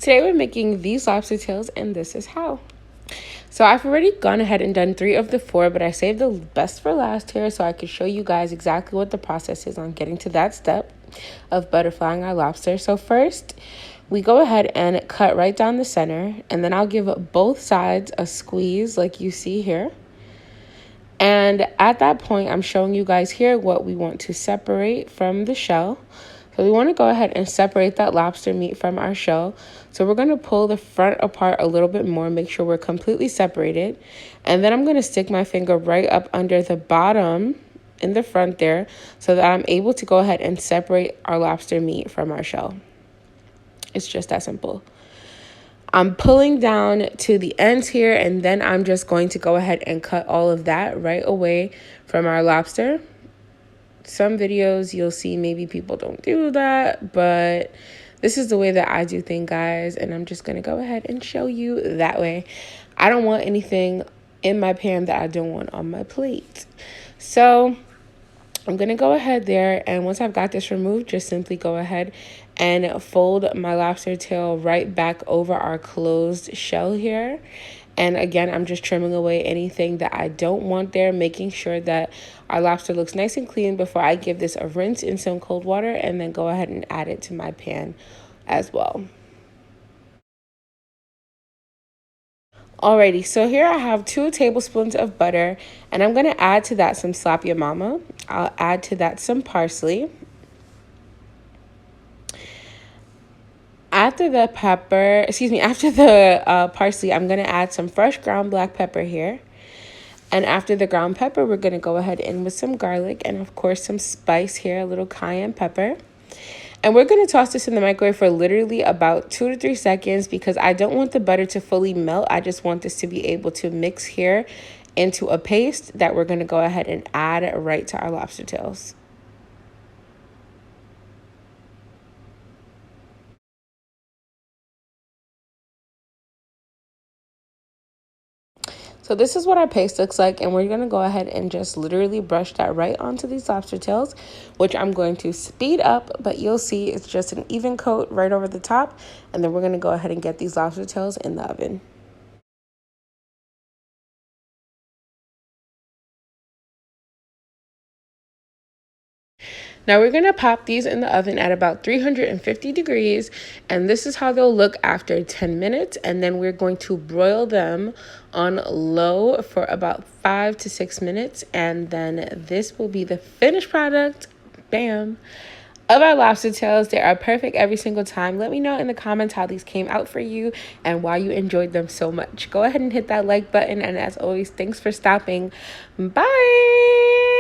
Today we're making these lobster tails, and this is how. So I've already gone ahead and done 3 of the 4, but I saved the best for last here so I could show you guys exactly what the process is on getting to that step of butterflying our lobster. So first, we go ahead and cut right down the center, and then I'll give both sides a squeeze like you see here. And at that point, I'm showing you guys here what we want to separate from the shell. So we want to go ahead and separate that lobster meat from our shell. So we're going to pull the front apart a little bit more, make sure we're completely separated. And then I'm going to stick my finger right up under the bottom in the front there so that I'm able to go ahead and separate our lobster meat from our shell. It's just that simple. I'm pulling down to the ends here, and then I'm just going to go ahead and cut all of that right away from our lobster. Some videos you'll see maybe people don't do that, but this is the way that I do things, guys, and I'm just going to go ahead and show you that way. I don't want anything in my pan that I don't want on my plate. So I'm going to go ahead there, and once I've got this removed, just simply go ahead and fold my lobster tail right back over our closed shell here. And again, I'm just trimming away anything that I don't want there, making sure that our lobster looks nice and clean before I give this a rinse in some cold water and then go ahead and add it to my pan as well. Alrighty, so here I have 2 tablespoons of butter, and I'm going to add to that some slap ya mama. I'll add to that some parsley. After the parsley, I'm going to add some fresh ground black pepper here. And after the ground pepper, we're going to go ahead in with some garlic and, of course, some spice here, a little cayenne pepper. And we're going to toss this in the microwave for literally about 2 to 3 seconds because I don't want the butter to fully melt. I just want this to be able to mix here into a paste that we're going to go ahead and add right to our lobster tails. So this is what our paste looks like, and we're going to go ahead and just literally brush that right onto these lobster tails, which I'm going to speed up, but you'll see it's just an even coat right over the top, and then we're going to go ahead and get these lobster tails in the oven. Now we're going to pop these in the oven at about 350 degrees, and this is how they'll look after 10 minutes, and then we're going to broil them on low for about 5 to 6 minutes, and then this will be the finished product, bam, of our lobster tails. They are perfect every single time. Let me know in the comments how these came out for you and why you enjoyed them so much. Go ahead and hit that like button, and as always, thanks for stopping by.